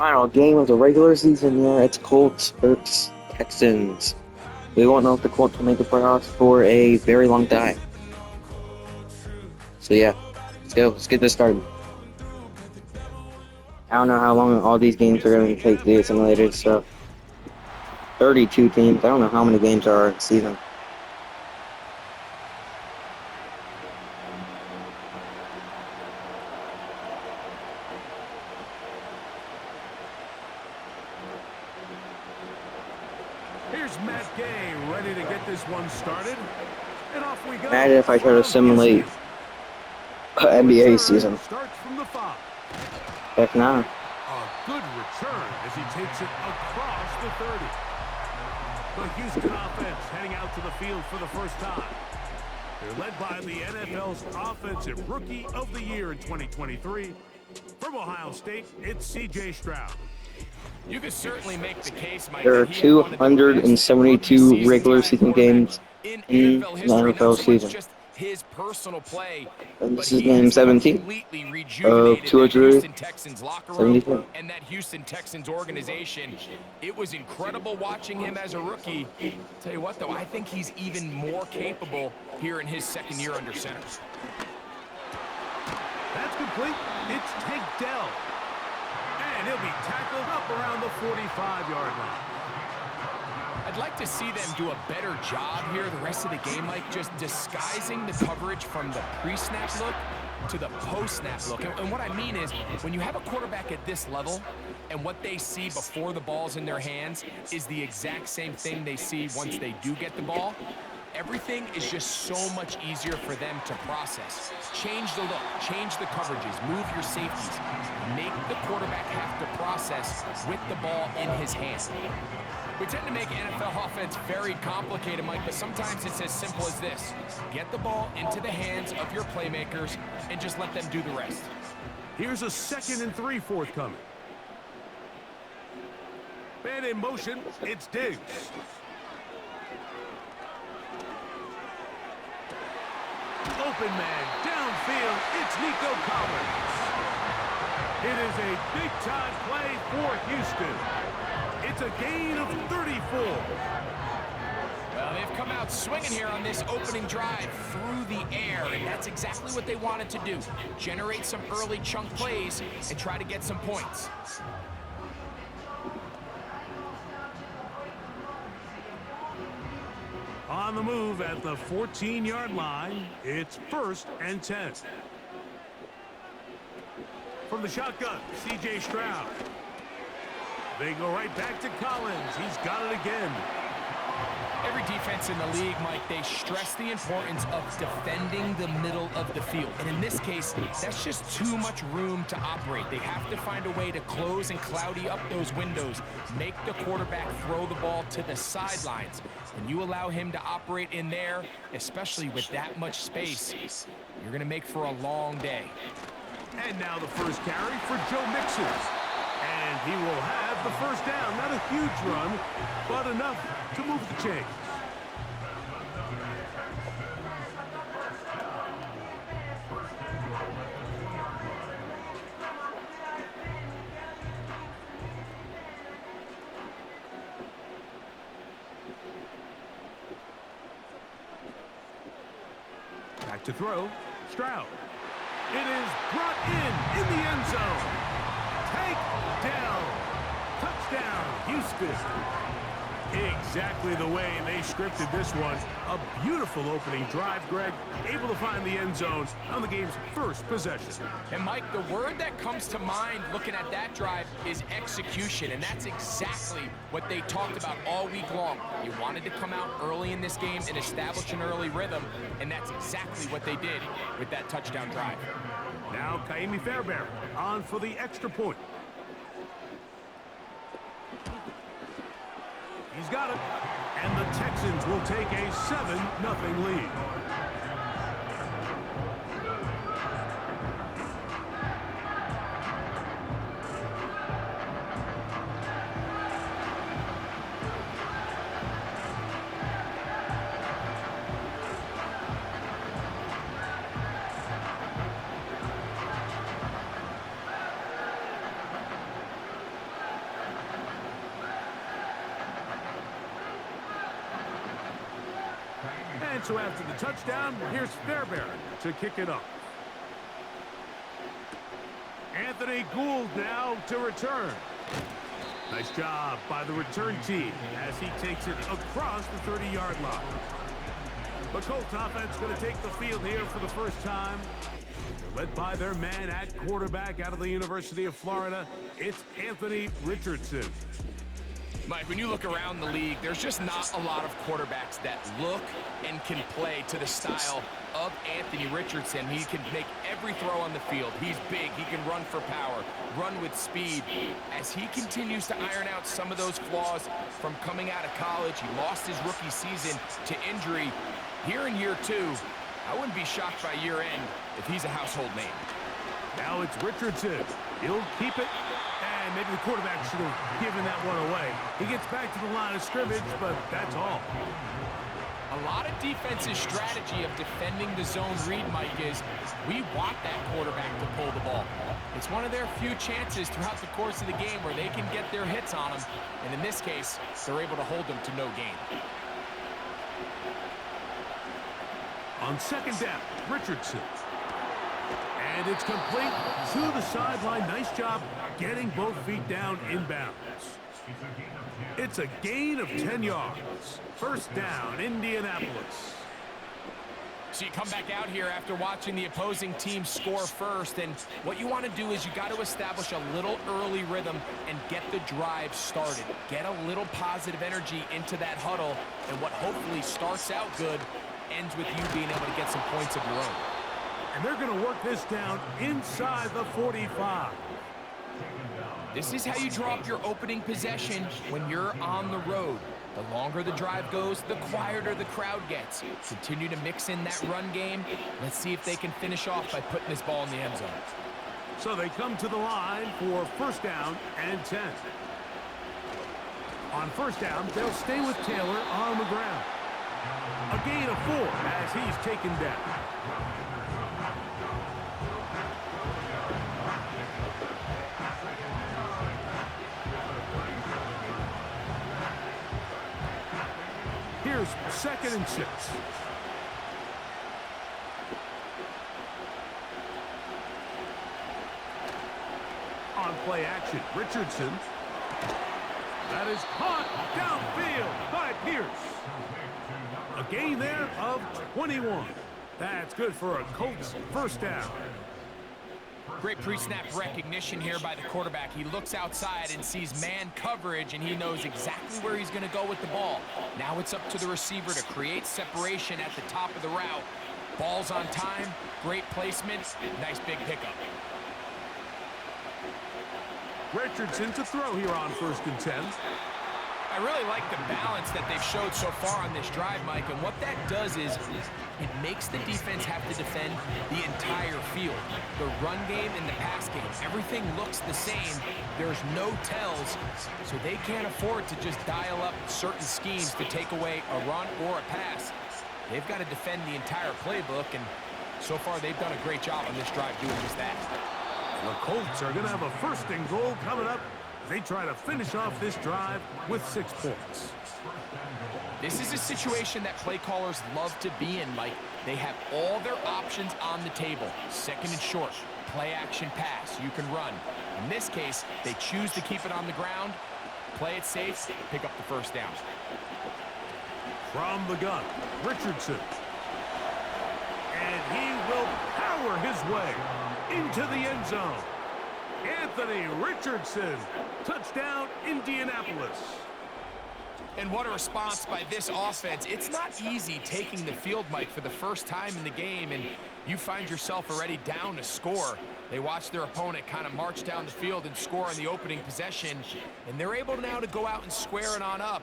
Final game of the regular season, yeah, it's Colts versus Texans. We won't know if the Colts will make the playoffs for a very long time. So yeah, let's go. Let's get this started. I don't know how long all these games are going to take the simulated stuff. 32 teams. I don't know how many games there are in the season. Here's Matt Gay ready to get this one started. And off we go. Imagine if I try to simulate an NBA season. Starts from the 5. Heck nah. A good return as he takes it across the 30. The Houston offense heading out to the field for the first time. They're led by the NFL's Offensive Rookie of the Year in 2023. From Ohio State, it's C.J. Stroud. You could certainly make the case, Mike. There are 272 regular season games in the NFL season. His personal play, And but this is he game has 17 completely of rejuvenated that Houston Texans locker room 274. and that Houston Texans organization. It was incredible watching him as a rookie. Tell you what, though, I think he's even more capable here in his second year under center. That's complete. It's Tank Dell. And he'll be tackled up around the 45-yard line. I'd like to see them do a better job here the rest of the game, like just disguising the coverage from the pre-snap look to the post-snap look. And what I mean is, when you have a quarterback at this level and what they see before the ball's in their hands is the exact same thing they see once they do get the ball, everything is just so much easier for them to process. Change the look, change the coverages, move your safeties. Make the quarterback have to process with the ball in his hand. We tend to make NFL offense very complicated, Mike, but sometimes it's as simple as this. Get the ball into the hands of your playmakers and just let them do the rest. Here's a 2nd and 3 forthcoming. Man in motion, it's Diggs. Open man, downfield, it's Nico Collins. It is a big-time play for Houston. It's a gain of 34. Well, they've come out swinging here on this opening drive through the air, and that's exactly what they wanted to do. Generate some early chunk plays and try to get some points. On the move at the 14-yard line, it's 1st and 10. From the shotgun, C.J. Stroud. They go right back to Collins. He's got it again. Every defense in the league, Mike, they stress the importance of defending the middle of the field. And in this case, that's just too much room to operate. They have to find a way to close and cloudy up those windows, make the quarterback throw the ball to the sidelines. When you allow him to operate in there, especially with that much space, you're going to make for a long day. And now the first carry for Joe Mixon. And he will have the first down. Not a huge run, but enough to move the chains. Back to throw. Stroud. It is brought in the end zone. Tank Dell. Touchdown, Houston. Exactly the way they scripted this one. A beautiful opening drive, Greg. Able to find the end zone on the game's first possession. And, Mike, the word that comes to mind looking at that drive is execution, and that's exactly what they talked about all week long. You wanted to come out early in this game and establish an early rhythm, and that's exactly what they did with that touchdown drive. Now, Kaimi Fairbairn on for the extra point. He's got it. And the Texans will take a 7-0 lead. And so after the touchdown, here's Fairbairn to kick it off. Anthony Gould now to return. Nice job by the return team as he takes it across the 30-yard line. The Colts offense going to take the field here for the first time. They're led by their man at quarterback out of the University of Florida. It's Anthony Richardson. Mike, when you look around the league, there's just not a lot of quarterbacks that look and can play to the style of Anthony Richardson. He can make every throw on the field. He's big. He can run for power, run with speed. As he continues to iron out some of those flaws from coming out of college, he lost his rookie season to injury. Here in year two, I wouldn't be shocked by year end if he's a household name. Now it's Richardson. He'll keep it. And maybe the quarterback should have given that one away. He gets back to the line of scrimmage, but that's all. A lot of defense's strategy of defending the zone read, Mike, is we want that quarterback to pull the ball. It's one of their few chances throughout the course of the game where they can get their hits on him. And in this case, they're able to hold them to no gain. On second down, Richardson. And it's complete to the sideline. Nice job getting both feet down inbounds. It's a gain of 10 yards. First down, Indianapolis. So you come back out here after watching the opposing team score first, and what you want to do is you got to establish a little early rhythm and get the drive started. Get a little positive energy into that huddle, and what hopefully starts out good ends with you being able to get some points of your own. And they're going to work this down inside the 45. This is how you draw up your opening possession when you're on the road. The longer the drive goes, the quieter the crowd gets. Continue to mix in that run game. Let's see if they can finish off by putting this ball in the end zone. So they come to the line for first down and 10. On first down, they'll stay with Taylor on the ground. A gain of 4 as he's taken down. Here's 2nd and 6. On play action, Richardson. That is caught downfield by Pierce. A gain there of 21. That's good for a Colts first down. Great pre-snap recognition here by the quarterback. He looks outside and sees man coverage, and he knows exactly where he's going to go with the ball. Now it's up to the receiver to create separation at the top of the route. Ball's on time, great placement, nice big pickup. Richardson to throw here on 1st and 10. I really like the balance that they've showed so far on this drive, Mike, and what that does is it makes the defense have to defend the entire field. The run game and the pass game, everything looks the same. There's no tells, so they can't afford to just dial up certain schemes to take away a run or a pass. They've got to defend the entire playbook, and so far they've done a great job on this drive doing just that. The Colts are going to have a 1st and goal coming up. They try to finish off this drive with 6 points. This is a situation that play callers love to be in, Mike. They have all their options on the table. 2nd and short, play action pass, you can run. In this case, they choose to keep it on the ground, play it safe, pick up the first down. From the gun, Richardson. And he will power his way into the end zone. Anthony Richardson, touchdown Indianapolis. And what a response by this offense. It's not easy taking the field, Mike, for the first time in the game, and you find yourself already down to score. They watch their opponent kind of march down the field and score on the opening possession, and they're able now to go out and square it on up.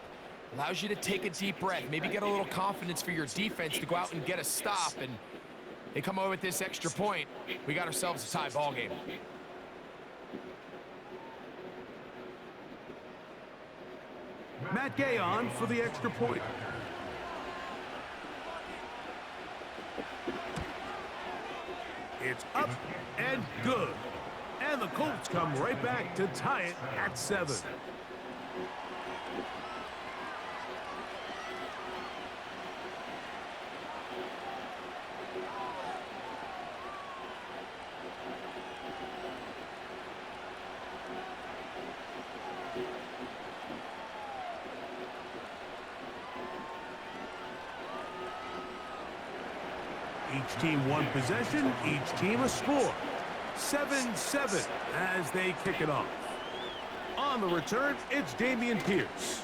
Allows you to take a deep breath, maybe get a little confidence for your defense to go out and get a stop, and they come away with this extra point. We got ourselves a tie ball game. Matt Gay on for the extra point. It's up and good. And the Colts come right back to tie it at 7. Each team one possession, each team a score. 7-7 as they kick it off. On the return, it's Dameon Pierce.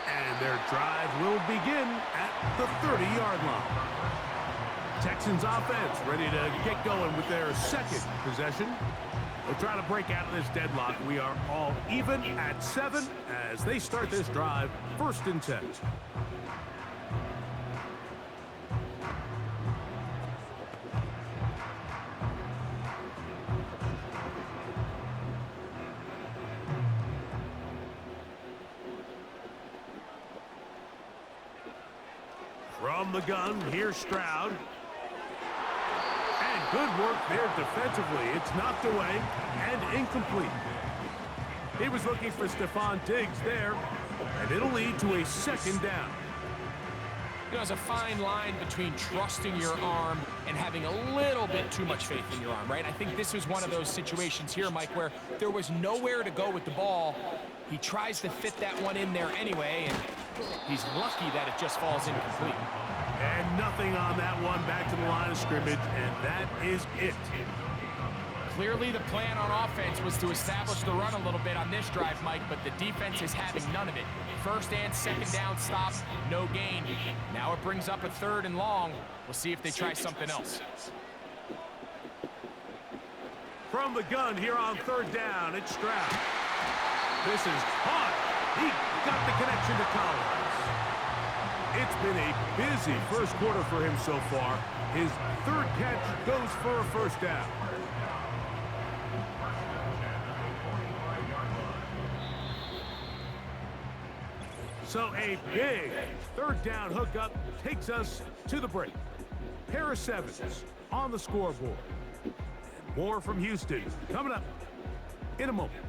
And their drive will begin at the 30-yard line. Texans offense ready to get going with their second possession. They'll try to break out of this deadlock. We are all even at 7 as they start this drive, 1st and 10. From the gun, here's Stroud. And good work there defensively. It's knocked away and incomplete. He was looking for Stephon Diggs there, and it'll lead to a 2nd down. You know, there's a fine line between trusting your arm and having a little bit too much faith in your arm, right? I think this is one of those situations here, Mike, where there was nowhere to go with the ball. He tries to fit that one in there anyway, and he's lucky that it just falls incomplete. And nothing on that one, back to the line of scrimmage, and that is it. Clearly the plan on offense was to establish the run a little bit on this drive, Mike, but the defense is having none of it. 1st and 2nd down stop, no gain. Now it brings up a 3rd and long. We'll see if they try something else. From the gun here on 3rd down, it's Stroud. This is caught. He got the connection to Collins. It's been a busy 1st quarter for him so far. His 3rd catch goes for a 1st down. So a big 3rd down hookup takes us to the break. Pair of 7s on the scoreboard. More from Houston coming up in a moment.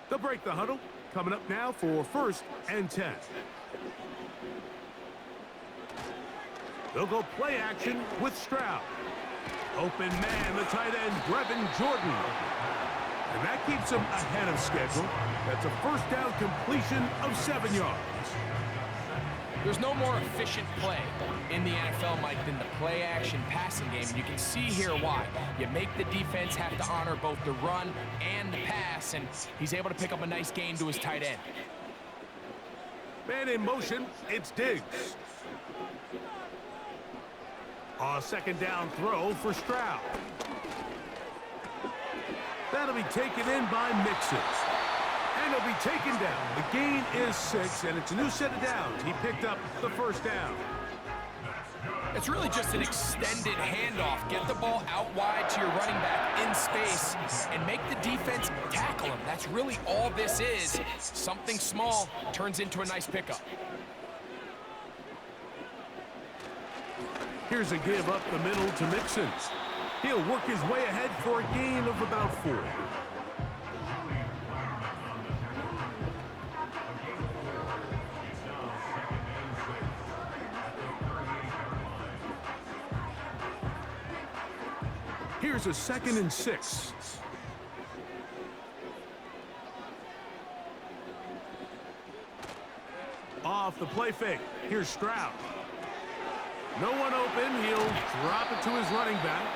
They'll break the huddle. Coming up now for 1st and 10. They'll go play action with Stroud. Open man, the tight end, Brevin Jordan. And that keeps him ahead of schedule. That's a 1st down completion of 7 yards. There's no more efficient play in the NFL, Mike, than the play-action passing game. And you can see here why. You make the defense have to honor both the run and the pass, and he's able to pick up a nice gain to his tight end. Man in motion, it's Diggs. A 2nd down throw for Stroud. That'll be taken in by Mixon. And he'll be taken down. The gain is 6, and it's a new set of downs. He picked up the 1st down. It's really just an extended handoff. Get the ball out wide to your running back in space and make the defense tackle him. That's really all this is. Something small turns into a nice pickup. Here's a give up the middle to Mixon. He'll work his way ahead for a gain of about 4. Here's a 2nd and 6. Off the play fake. Here's Stroud. No one open. He'll drop it to his running back.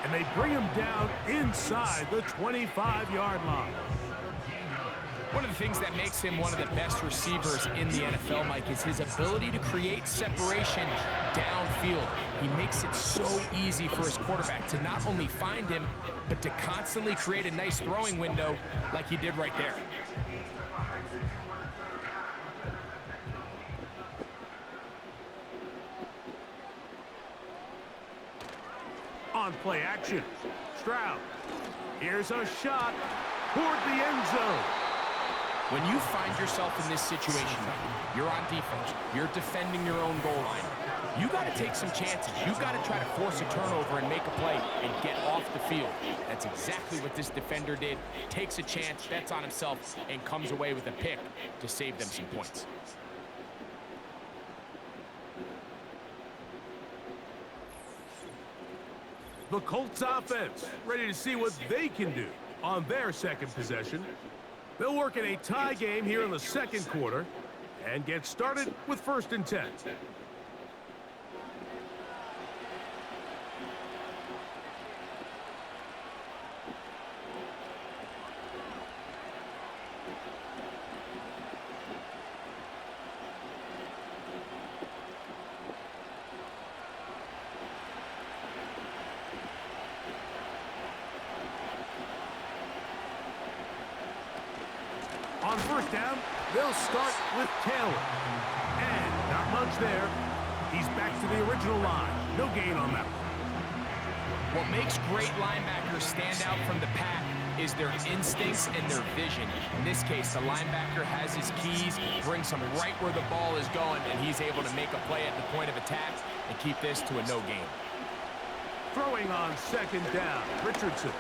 And they bring him down inside the 25-yard line. One of the things that makes him one of the best receivers in the NFL, Mike, is his ability to create separation downfield. He makes it so easy for his quarterback to not only find him, but to constantly create a nice throwing window like he did right there. On play action, Stroud. Here's a shot toward the end zone. When you find yourself in this situation, you're on defense, you're defending your own goal line, you got to take some chances. You got to try to force a turnover and make a play and get off the field. That's exactly what this defender did. Takes a chance, bets on himself, and comes away with a pick to save them some points. The Colts offense ready to see what they can do on their second possession. They'll work in a tie game here in the second quarter and get started with 1st and 10. On 1st down, they'll start with Taylor. And not much there. He's back to the original line. No gain on that one. What makes great linebackers stand out from the pack is their instincts and their vision. In this case, the linebacker has his keys, brings him right where the ball is going, and he's able to make a play at the point of attack and keep this to a no gain. Throwing on 2nd down, Richardson.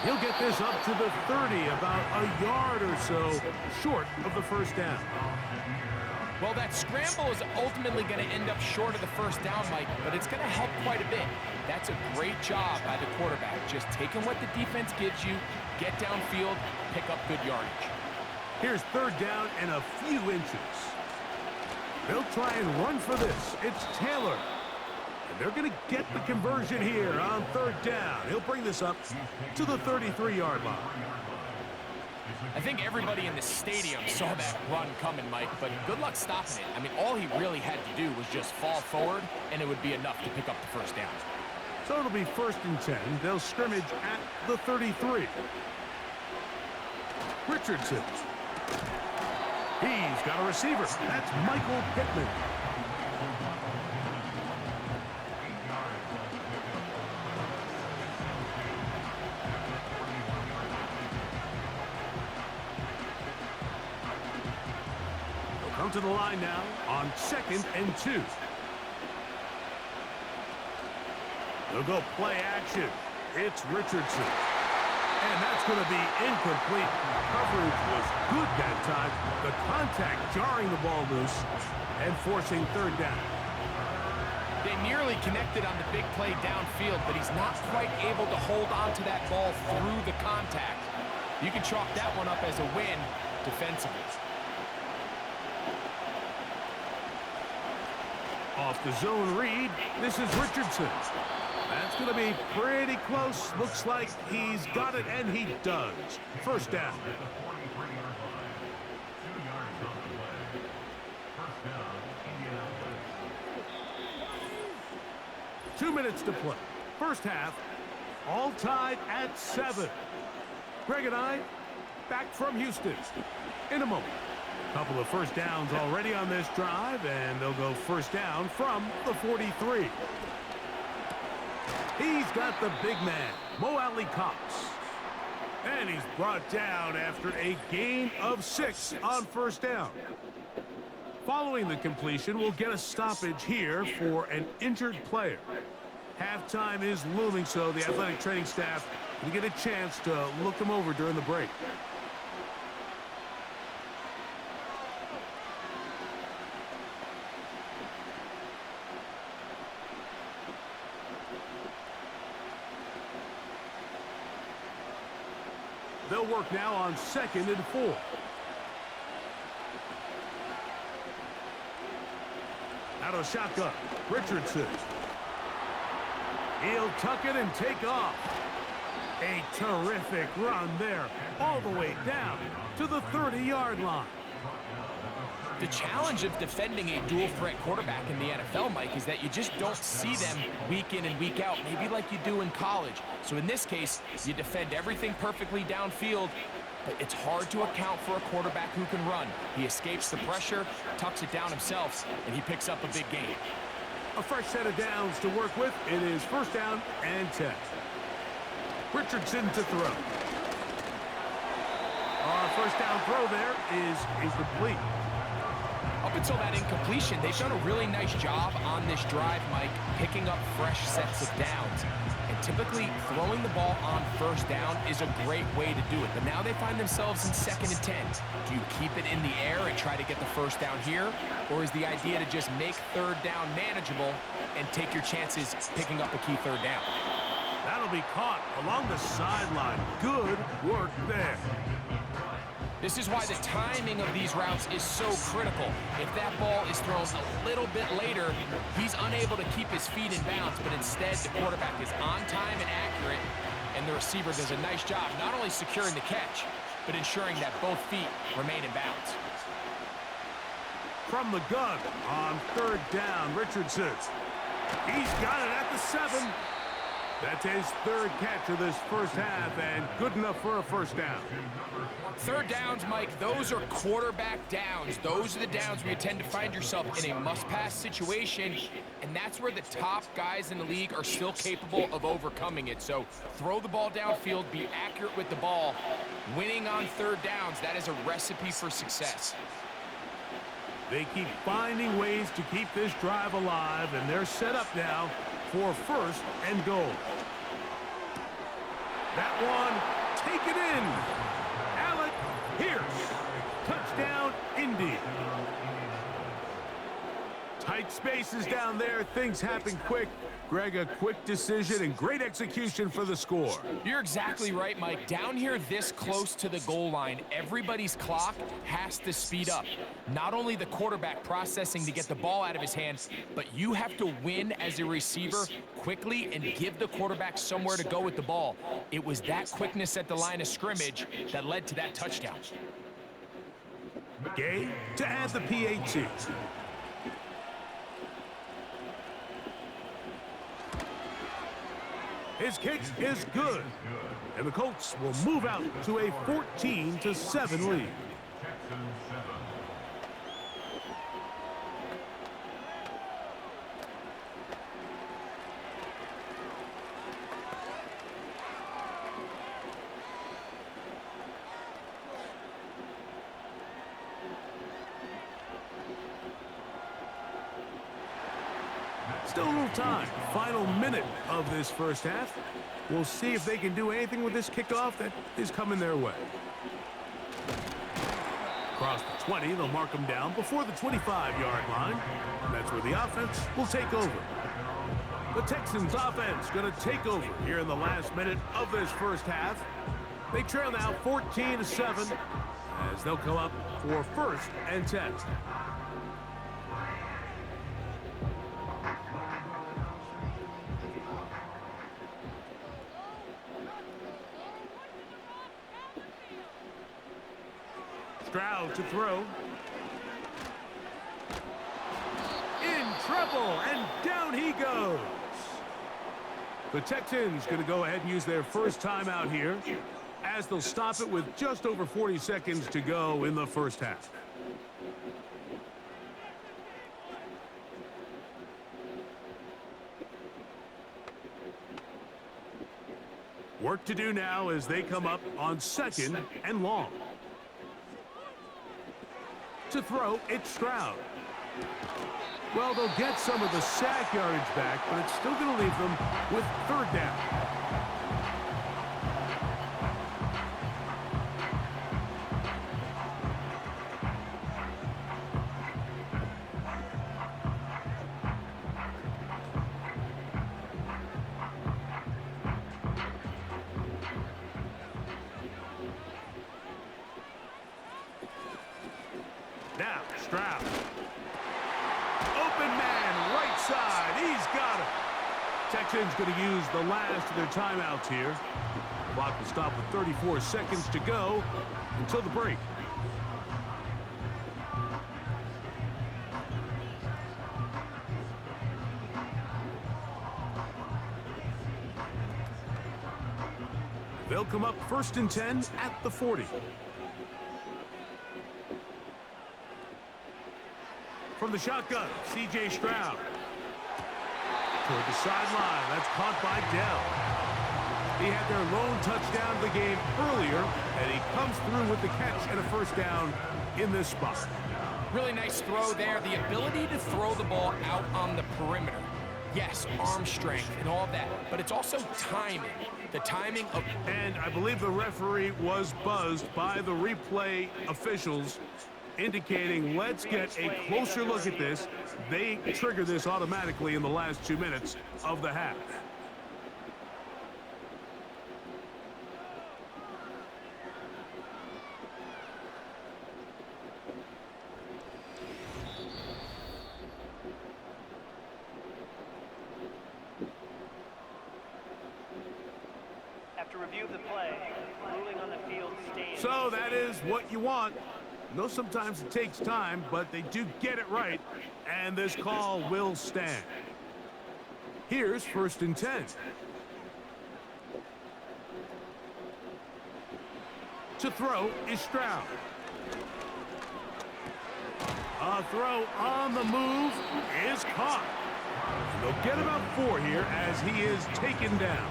He'll get this up to the 30, about a yard or so short of the 1st down. Well, that scramble is ultimately going to end up short of the 1st down, Mike, but it's going to help quite a bit. That's a great job by the quarterback, just taking what the defense gives you, get downfield, pick up good yardage. Here's 3rd down and a few inches. They'll try and run for this. It's Taylor. And they're going to get the conversion here on 3rd down. He'll bring this up to the 33-yard line. I think everybody in the stadium saw that run coming, Mike, but good luck stopping it. I mean, all he really had to do was just fall forward, and it would be enough to pick up the 1st down. So it'll be 1st and 10. They'll scrimmage at the 33. Richardson. He's got a receiver. That's Michael Pittman. Come to the line now on 2nd and 2. They'll go play action. It's Richardson. And that's going to be incomplete. Coverage was good that time. The contact jarring the ball loose and forcing 3rd down. They nearly connected on the big play downfield, but he's not quite able to hold on to that ball through the contact. You can chalk that one up as a win defensively. Off the zone read, this is Richardson. That's going to be pretty close. Looks like he's got it, and he does. 1st down. 2 minutes to play. 1st half, all tied at 7. Greg and I, back from Houston in a moment. Couple of 1st downs already on this drive, and they'll go 1st down from the 43. He's got the big man, Mo Alley Cox. And he's brought down after a gain of 6 on 1st down. Following the completion, we'll get a stoppage here for an injured player. Halftime is looming, so the athletic training staff will get a chance to look him over during the break. They'll work now on 2nd and 4. Out of shotgun, Richardson. He'll tuck it and take off. A terrific run there, all the way down to the 30-yard line. The challenge of defending a dual-threat quarterback in the NFL, Mike, is that you just don't see them week in and week out, maybe like you do in college. So in this case, you defend everything perfectly downfield, but it's hard to account for a quarterback who can run. He escapes the pressure, tucks it down himself, and he picks up a big gain. A fresh set of downs to work with. It is 1st down and 10. Richardson to throw. Our 1st down throw there is incomplete. Up until that incompletion, they've done a really nice job on this drive, Mike, picking up fresh sets of downs. And typically, throwing the ball on 1st down is a great way to do it. But now they find themselves in 2nd and 10. Do you keep it in the air and try to get the 1st down here? Or is the idea to just make 3rd down manageable and take your chances picking up a key 3rd down? That'll be caught along the sideline. Good work there. This is why the timing of these routes is so critical. If that ball is thrown a little bit later, he's unable to keep his feet in bounds, but instead the quarterback is on time and accurate, and the receiver does a nice job not only securing the catch, but ensuring that both feet remain in bounds. From the gun on 3rd down, Richardson. He's got it at the 7. That's his 3rd catch of this first half, and good enough for a first down. 3rd downs, Mike, those are quarterback downs. Those are the downs where you tend to find yourself in a must-pass situation, and that's where the top guys in the league are still capable of overcoming it. So throw the ball downfield, be accurate with the ball. Winning on 3rd downs, that is a recipe for success. They keep finding ways to keep this drive alive, and they're set up now for 1st and goal. That one, take it in. Alec Pierce, touchdown, Indy. Tight spaces down there, things happen quick. Greg, a quick decision and great execution for the score. You're exactly right, Mike. Down here this close to the goal line, everybody's clock has to speed up. Not only the quarterback processing to get the ball out of his hand, but you have to win as a receiver quickly and give the quarterback somewhere to go with the ball. It was that quickness at the line of scrimmage that led to that touchdown. Gay to add the PAT. His kick is good, and the Colts will move out to a 14-7 lead. Still a little time. Final minute of this first half. We'll see if they can do anything with this kickoff that is coming their way. Across the 20, they'll mark them down before the 25-yard line. And that's where the offense will take over. The Texans offense going to take over here in the last minute of this first half. They trail now 14-7 as they'll come up for 1st and 10. Stroud to throw. In trouble, and down he goes. The Texans going to go ahead and use their first timeout here as they'll stop it with just over 40 seconds to go in the first half. Work to do now as they come up on 2nd and long. To throw, it's Stroud. Well, they'll get some of the sack yardage back, but it's still going to leave them with 3rd down. Now, Stroud. Open man, right side. He's got it. Texans going to use the last of their timeouts here. Clock will stop with 34 seconds to go until the break. They'll come up 1st and 10 at the 40. From the shotgun, C.J. Stroud. Toward the sideline, that's caught by Dell. He had their lone touchdown of the game earlier, and he comes through with the catch and a 1st down in this spot. Really nice throw there. The ability to throw the ball out on the perimeter. Yes, arm strength and all that, but it's also timing. The timing of... And I believe the referee was buzzed by the replay officials, indicating let's get a closer look at this. They trigger this automatically in the last 2 minutes of the half. review the play. Ruling on the field stands. So that is what you want. I know sometimes it takes time, but they do get it right, and this call will stand. Here's 1st and 10. To throw is Stroud. A throw on the move is caught. They'll get about 4 here as he is taken down.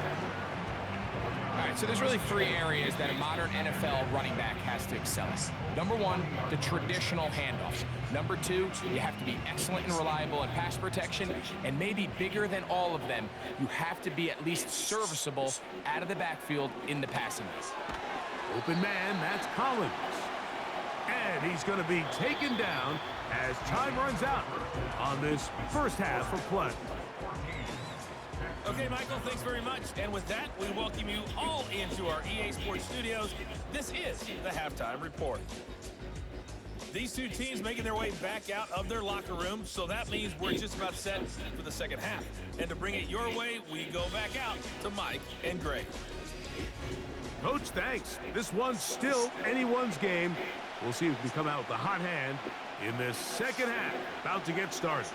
All right, so there's really 3 areas that a modern NFL running back has to excel in. Number 1, the traditional handoffs. Number 2, you have to be excellent and reliable in pass protection, and maybe bigger than all of them, you have to be at least serviceable out of the backfield in the passing game. Open man, that's Collins. And he's going to be taken down as time runs out on this first half of play. Okay, Michael, thanks very much. And with that, we welcome you all into our EA Sports Studios. This is the Halftime Report. These two teams making their way back out of their locker room, so that means we're just about set for the second half. And to bring it your way, we go back out to Mike and Greg. Coach, thanks. This one's still anyone's game. We'll see if we can come out with a hot hand in this second half. About to get started.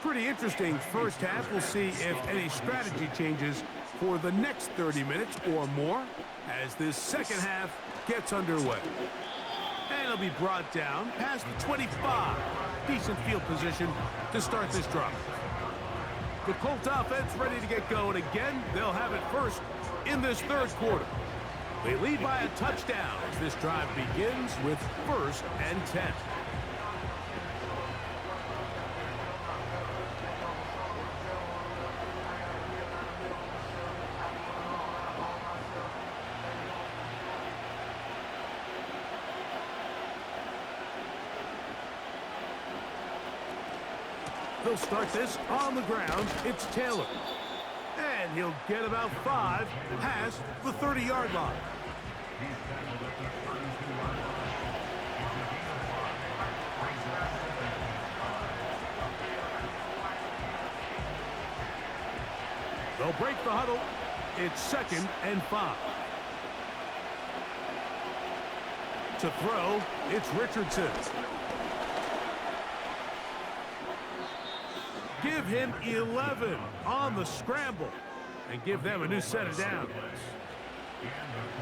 Pretty interesting first half. We'll see if any strategy changes for the next 30 minutes or more as this second half gets underway. And it'll be brought down past the 25. Decent field position to start this drive. The Colts offense ready to get going again. They'll have it first in this third quarter. They lead by a touchdown as this drive begins with 1st and 10. They'll start this on the ground. It's Taylor. And he'll get about 5 past the 30-yard line. They'll break the huddle. It's 2nd and 5. To throw, it's Richardson. Give him 11 on the scramble and give them a new set of downs.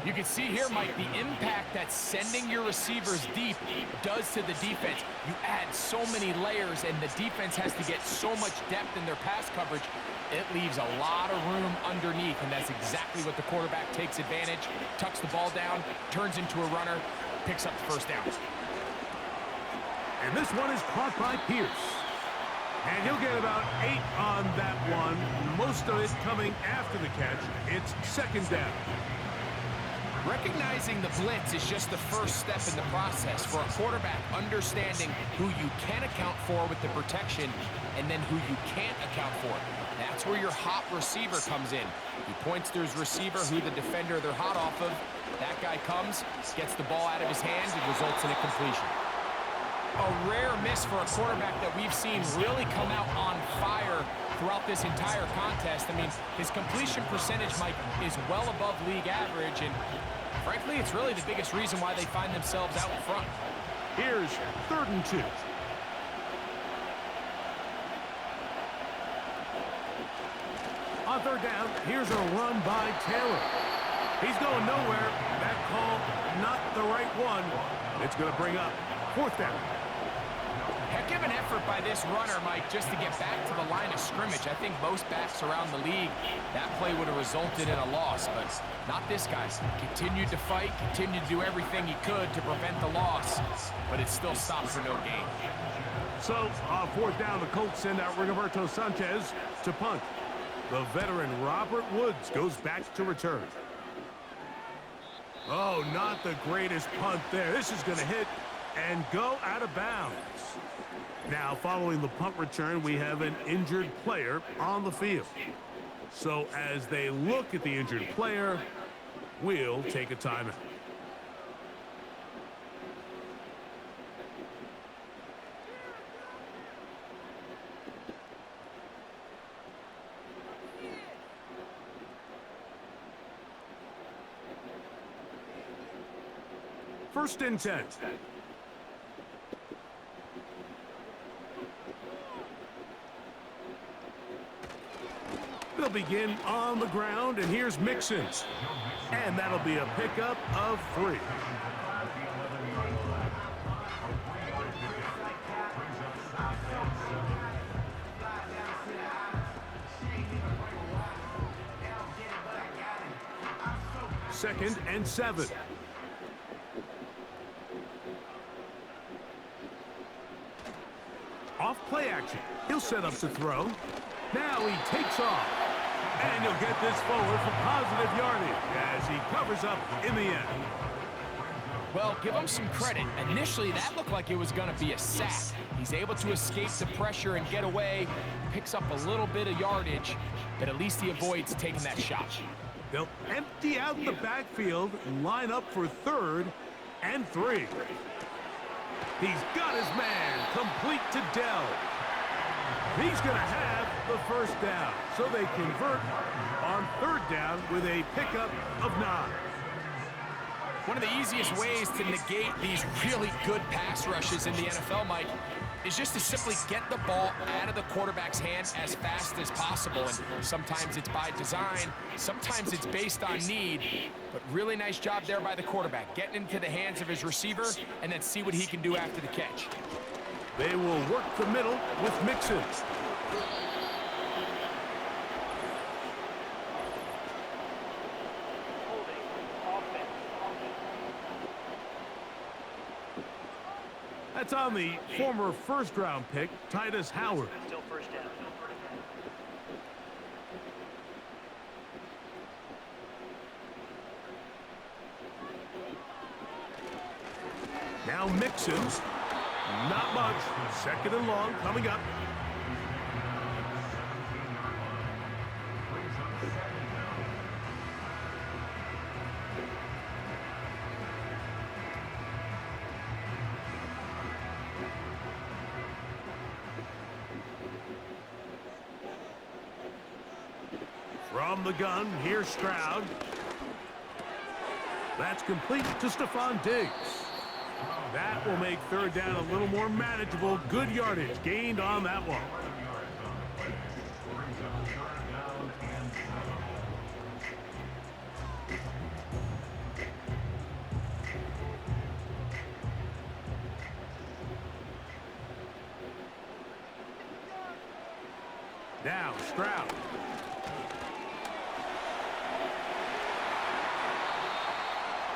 You can see here, Mike, the impact that sending your receivers deep does to the defense. You add so many layers, and the defense has to get so much depth in their pass coverage. It leaves a lot of room underneath, and that's exactly what the quarterback takes advantage. Tucks the ball down, turns into a runner, picks up the first down. And this one is caught by Pierce. And he'll get about 8 on that one, most of it coming after the catch. It's 2nd down. Recognizing the blitz is just the first step in the process for a quarterback understanding who you can account for with the protection and then who you can't account for. That's where your hot receiver comes in. He points to his receiver, who the defender they're hot off of. That guy comes, gets the ball out of his hands, and results in a completion. A rare miss for a quarterback that we've seen really come out on fire throughout this entire contest. I mean, his completion percentage, Mike, is well above league average, and frankly, it's really the biggest reason why they find themselves out in front. Here's 3rd and 2. On 3rd down, here's a run by Taylor. He's going nowhere. That call, not the right one. It's going to bring up 4th down. Heck of an effort by this runner, Mike, just to get back to the line of scrimmage. I think most backs around the league, that play would have resulted in a loss, but not this guy. Continued to fight, continued to do everything he could to prevent the loss, but it still stops for no gain. So, 4th down, the Colts send out Rigoberto Sanchez to punt. The veteran Robert Woods goes back to return. Oh, not the greatest punt there. This is going to hit and go out of bounds. Now, following the punt return, we have an injured player on the field. So as they look at the injured player, we'll take a timeout. First and 10. They'll begin on the ground, and here's Mixon. And that'll be a pickup of 3. Second and 7. Off play action. He'll set up to throw. Now he takes off. And he'll get this forward for positive yardage as he covers up in the end. Well, give him some credit. Initially, that looked like it was going to be a sack. He's able to escape the pressure and get away, picks up a little bit of yardage, but at least he avoids taking that shot. They'll empty out the backfield and line up for 3rd and 3. He's got his man complete to Dell. He's going to have the first down, so they convert on 3rd down with a pickup of 9. One of the easiest ways to negate these really good pass rushes in the NFL, Mike, is just to simply get the ball out of the quarterback's hand as fast as possible. And sometimes it's by design, sometimes it's based on need, but really nice job there by the quarterback, getting into the hands of his receiver and then see what he can do after the catch. They will work the middle with Mixon. That's on the former first-round pick, Titus Howard. Still first down. Now Mixon. Not much. 2nd and long coming up. From the gun, here's Stroud. That's complete to Stephon Diggs. That will make 3rd down a little more manageable. Good yardage gained on that one. Now Stroud.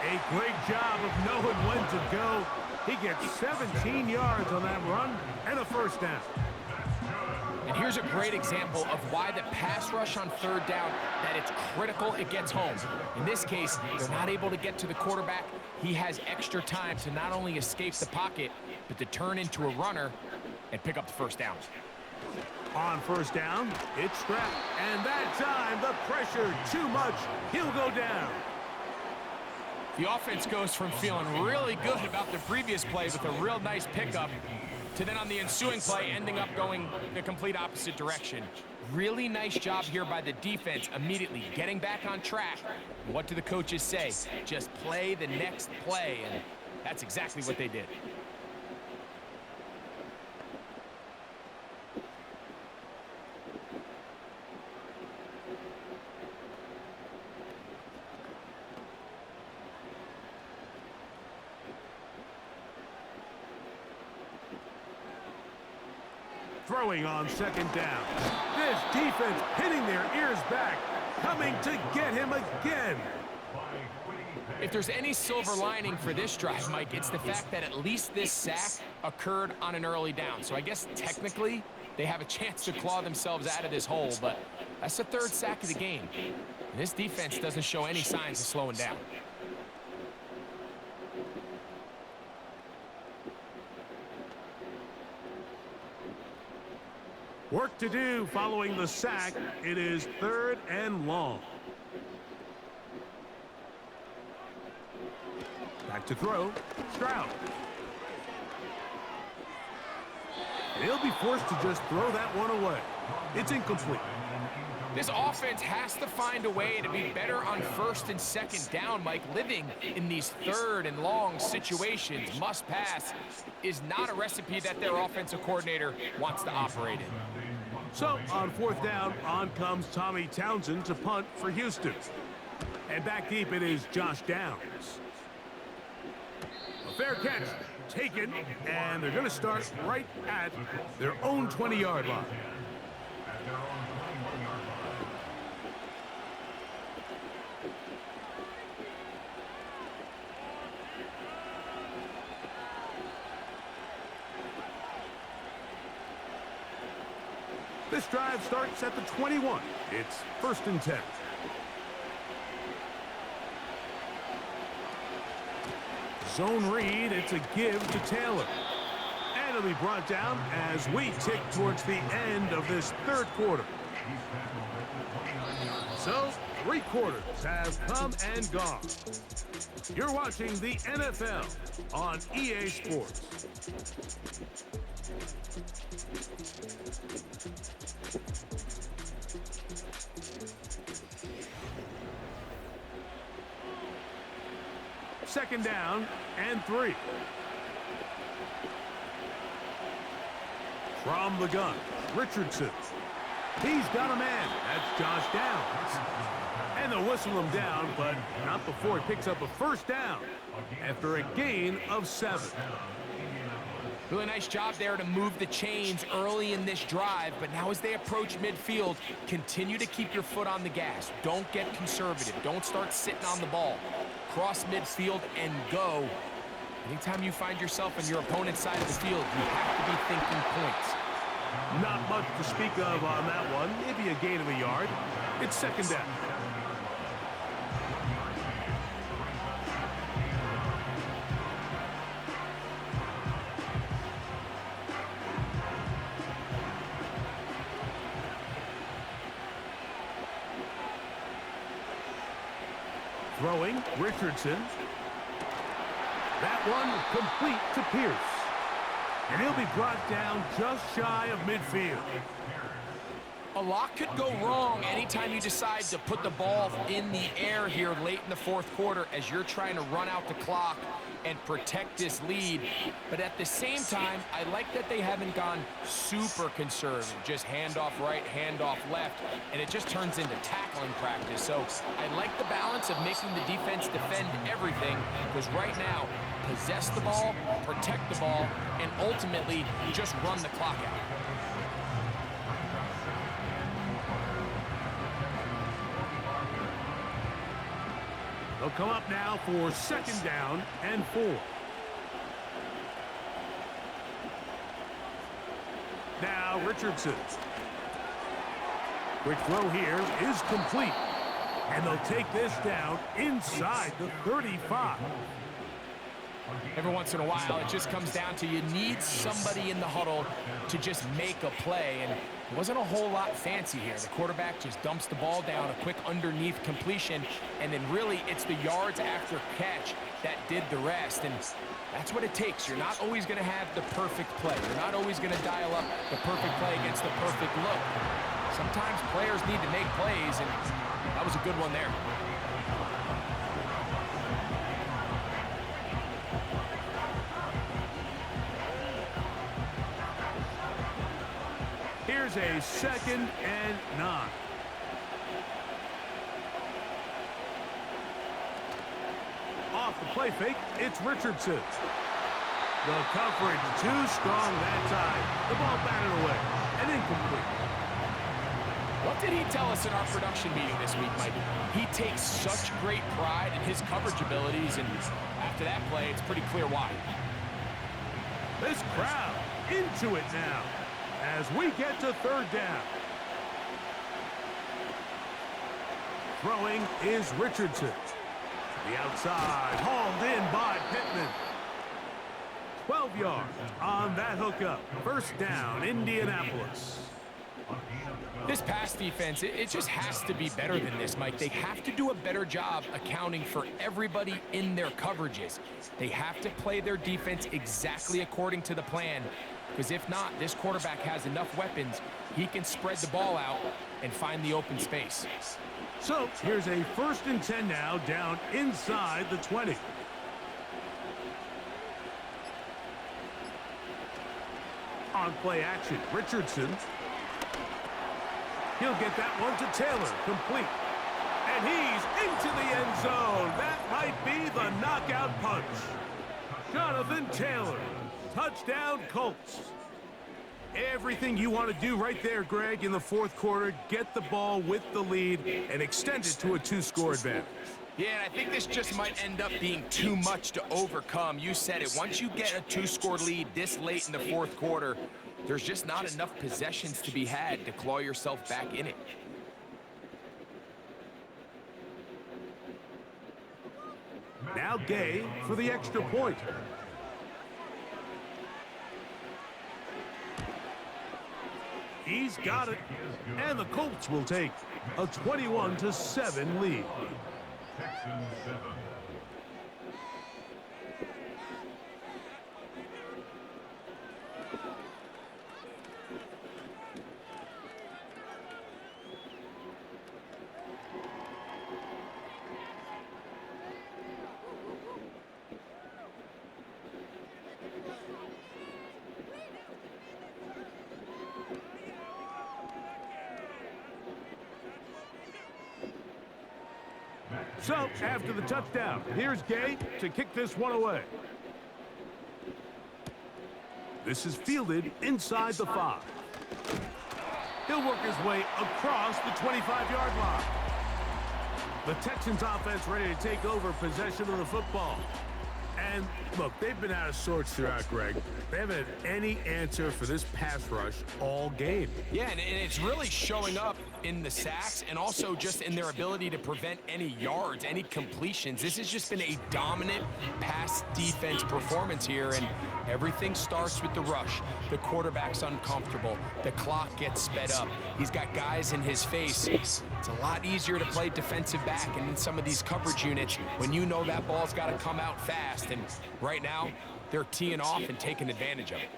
A great job of knowing when to go. He gets 17 yards on that run and a first down. And here's a great example of why the pass rush on 3rd down, that it's critical it gets home. In this case, they're not able to get to the quarterback. He has extra time to not only escape the pocket, but to turn into a runner and pick up the first down. On 1st down, it's Stroud. And that time, the pressure too much. He'll go down. The offense goes from feeling really good about the previous play with a real nice pickup to then on the ensuing play ending up going the complete opposite direction. Really nice job here by the defense immediately getting back on track. What do the coaches say? Just play the next play, and that's exactly what they did. Throwing on 2nd down. This defense pinning their ears back, coming to get him again. If there's any silver lining for this drive, Mike, it's the fact that at least this sack occurred on an early down. So I guess technically they have a chance to claw themselves out of this hole, but that's the 3rd sack of the game. And this defense doesn't show any signs of slowing down. Work to do following the sack. It is 3rd and long. Back to throw. Stroud. He'll be forced to just throw that one away. It's incomplete. This offense has to find a way to be better on first and second down, Mike. Living in these third and long situations, must pass, is not a recipe that their offensive coordinator wants to operate in. So, on fourth down, on comes Tommy Townsend to punt for Houston. And back deep it is Josh Downs. A fair catch taken, and they're going to start right at their own 20-yard line. This drive starts at the 21. It's 1st and 10. Zone read, it's a give to Taylor. And it'll be brought down as we tick towards the end of this third quarter. So, 3 quarters have come and gone. You're watching the NFL on EA Sports. Second down and 3. From the gun, Richardson. He's got a man. That's Josh Downs. And they'll whistle him down, but not before he picks up a first down after a gain of 7. Really nice job there to move the chains early in this drive, but now as they approach midfield, continue to keep your foot on the gas. Don't get conservative. Don't start sitting on the ball. Cross midfield and go. Anytime you find yourself on your opponent's side of the field, you have to be thinking points. Not much to speak of on that one. Maybe a gain of a yard. It's second down. Throwing, Richardson. That one complete to Pierce. And he'll be brought down just shy of midfield. A lot could go wrong anytime you decide to put the ball in the air here late in the fourth quarter as you're trying to run out the clock and protect this lead. But at the same time, I like that they haven't gone super conservative. Just handoff right, handoff left, and it just turns into tackling practice. So I like the balance of making the defense defend everything, because right now, possess the ball, protect the ball, and ultimately just run the clock out. They'll come up now for second down and 4. Now Richardson. Quick throw here is complete. And they'll take this down inside the 35. Every once in a while, it just comes down to you need somebody in the huddle to just make a play, and it wasn't a whole lot fancy here. The quarterback just dumps the ball down, a quick underneath completion, and then really it's the yards after catch that did the rest, and that's what it takes. You're not always going to have the perfect play. You're not always going to dial up the perfect play against the perfect look. Sometimes players need to make plays, and that was a good one there. Here's a 2nd and 9. Off the play fake, it's Richardson. The coverage too strong that time. The ball batted away and incomplete. What did he tell us in our production meeting this week, Mike? He takes such great pride in his coverage abilities, and after that play, it's pretty clear why. This crowd into it now as we get to third down. Throwing is Richardson. To the outside, hauled in by Pittman. 12 yards on that hookup. First down, Indianapolis. This pass defense, it just has to be better than this, Mike. They have to do a better job accounting for everybody in their coverages. They have to play their defense exactly according to the plan, because if not, this quarterback has enough weapons. He can spread the ball out and find the open space. So here's a 1st and 10 now, down inside the 20. On play action, Richardson. He'll get that one to Taylor, complete. And he's into the end zone. That might be the knockout punch. Jonathan Taylor, touchdown Colts. Everything you want to do right there, Greg, in the 4th quarter. Get the ball with the lead and extend it to a 2-score advantage. Yeah, and I think this just might end up being too much to overcome. You said it. Once you get a 2-score lead this late in the 4th quarter, there's just not enough possessions to be had to claw yourself back in it. Now Gay for the extra point. He's got it. And the Colts will take a 21-7 lead. Texans 7. So, after the touchdown, here's Gay to kick this one away. This is fielded inside the 5. He'll work his way across the 25-yard line. The Texans offense ready to take over possession of the football. And, look, they've been out of sorts throughout, Greg. They haven't had any answer for this pass rush all game. Yeah, and it's really showing up in the sacks and also just in their ability to prevent any yards, any completions. This has just been a dominant pass defense performance here, and everything starts with the rush. The quarterback's uncomfortable. The clock gets sped up. He's got guys in his face. It's a lot easier to play defensive back and in some of these coverage units when you know that ball's got to come out fast, and right now they're teeing off and taking advantage of it.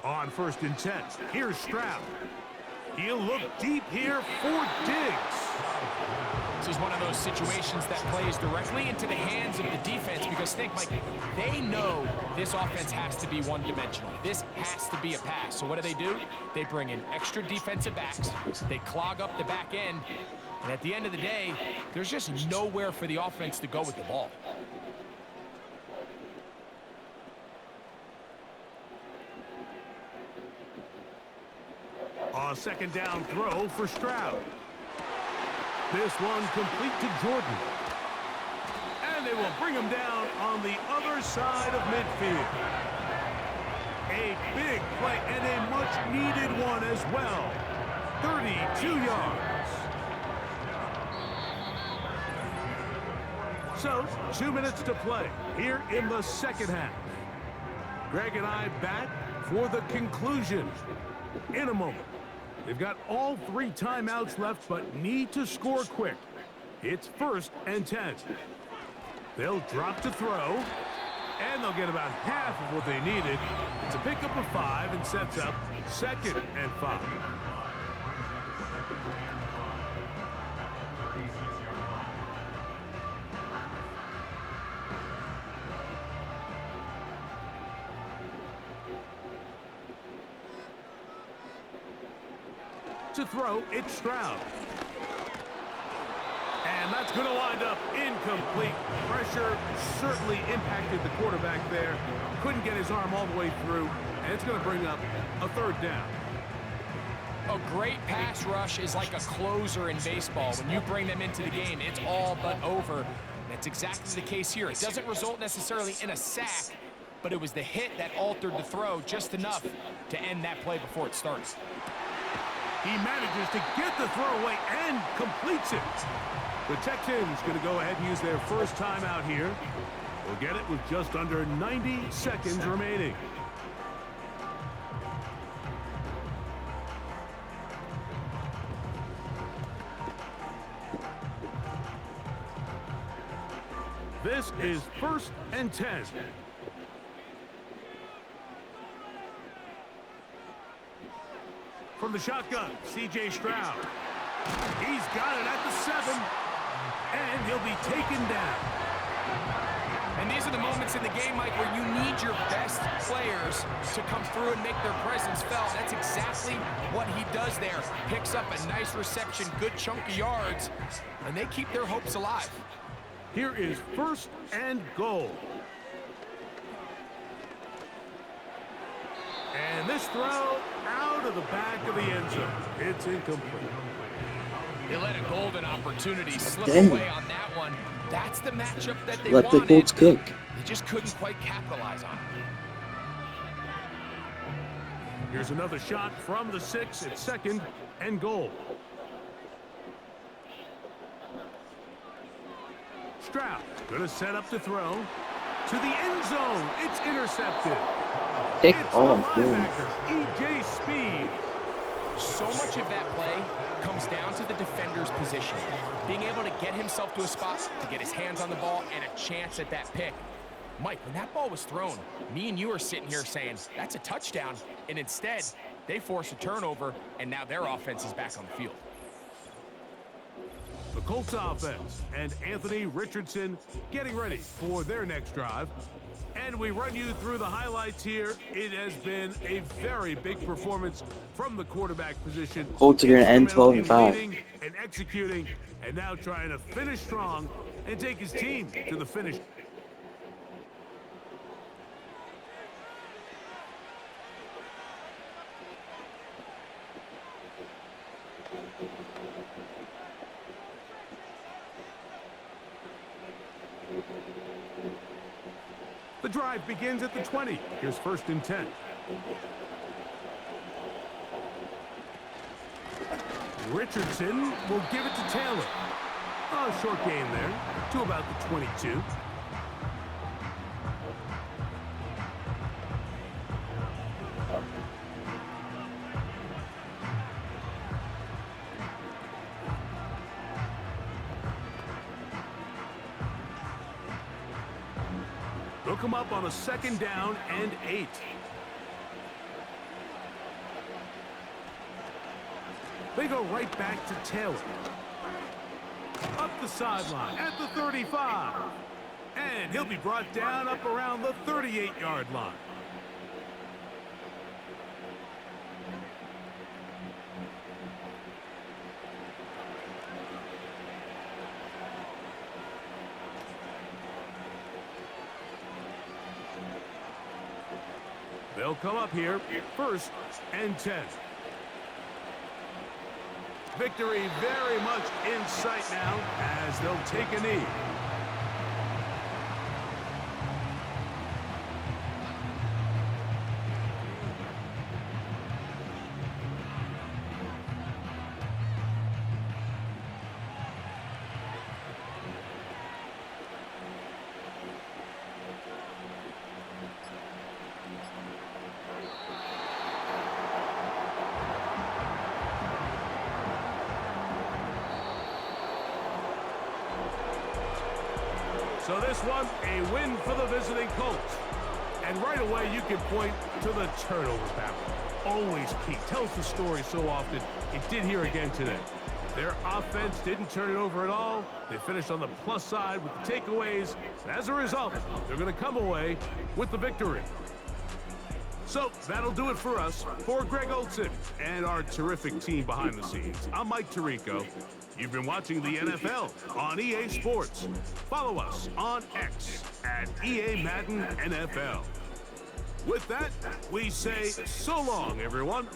On 1st and 10, here's Stroud. He'll look deep here for Diggs. This is one of those situations that plays directly into the hands of the defense because think, Mike, they know this offense has to be one-dimensional. This has to be a pass. So what do? They bring in extra defensive backs. They clog up the back end. And at the end of the day, there's just nowhere for the offense to go with the ball. A 2nd down throw for Stroud. This one complete to Jordan. And they will bring him down on the other side of midfield. A big play and a much-needed one as well. 32 yards. So, 2 minutes to play here in the 2nd half. Greg and I back for the conclusion in a moment. They've got all 3 timeouts left, but need to score quick. It's 1st and 10. They'll drop to throw, and they'll get about half of what they needed to pick up a 5 and sets up 2nd and 5. To throw, it's Stroud. And that's going to wind up incomplete. Pressure certainly impacted the quarterback there. Couldn't get his arm all the way through, and it's going to bring up a 3rd down. A great pass rush is like a closer in baseball. When you bring them into the game, it's all but over. And that's exactly the case here. It doesn't result necessarily in a sack, but it was the hit that altered the throw just enough to end that play before it starts. He manages to get the throw away and completes it. The Texans going to go ahead and use their 1st timeout here. They'll get it with just under 90 seconds remaining. This is 1st and 10. from the shotgun, C.J. Stroud. He's got it at the 7, and he'll be taken down. And these are the moments in the game, Mike, where you need your best players to come through and make their presence felt. That's exactly what he does there. Picks up a nice reception, good chunk of yards, and they keep their hopes alive. Here is 1st and goal. And this throw out of the back of the end zone. It's incomplete. They let a golden opportunity slip Dang. away on that one. That's the matchup that they Let the wanted. Colts cook. They just couldn't quite capitalize on it. Here's another shot from the 6 at 2nd and goal. Stroud gonna set up to throw to the end zone. It's intercepted. Pick It's off, the dude. linebacker, E.J. Speed. So much of that play comes down to the defender's position. Being able to get himself to a spot, to get his hands on the ball, and a chance at that pick. Mike, when that ball was thrown, me and you are sitting here saying, that's a touchdown. And instead, they force a turnover, and now their offense is back on the field. The Colts offense and Anthony Richardson getting ready for their next drive. And we run you through the highlights here. It has been a very big performance from the quarterback position. Colts are going to end 12 and Instrumental in 5. leading and executing, and now trying to finish strong and take his team to the finish. The drive begins at the 20. Here's 1st and 10. Richardson will give it to Taylor. A short gain there to about the 22. They'll come up on a 2nd down and 8. They go right back to Taylor. Up the sideline at the 35. And he'll be brought down up around the 38-yard line. They'll come up here, 1st and 10. Victory very much in sight now as they'll take a knee. So this one, a win for the visiting Colts. And right away, you can point to the turnover battle. Always key. Tells the story so often. It did here again today. Their offense didn't turn it over at all. They finished on the plus side with the takeaways. And as a result, they're going to come away with the victory. So that'll do it for us. For Greg Olson and our terrific team behind the scenes, I'm Mike Tirico. You've been watching the NFL on EA Sports. Follow us on X at EA Madden NFL. With that, we say so long, everyone.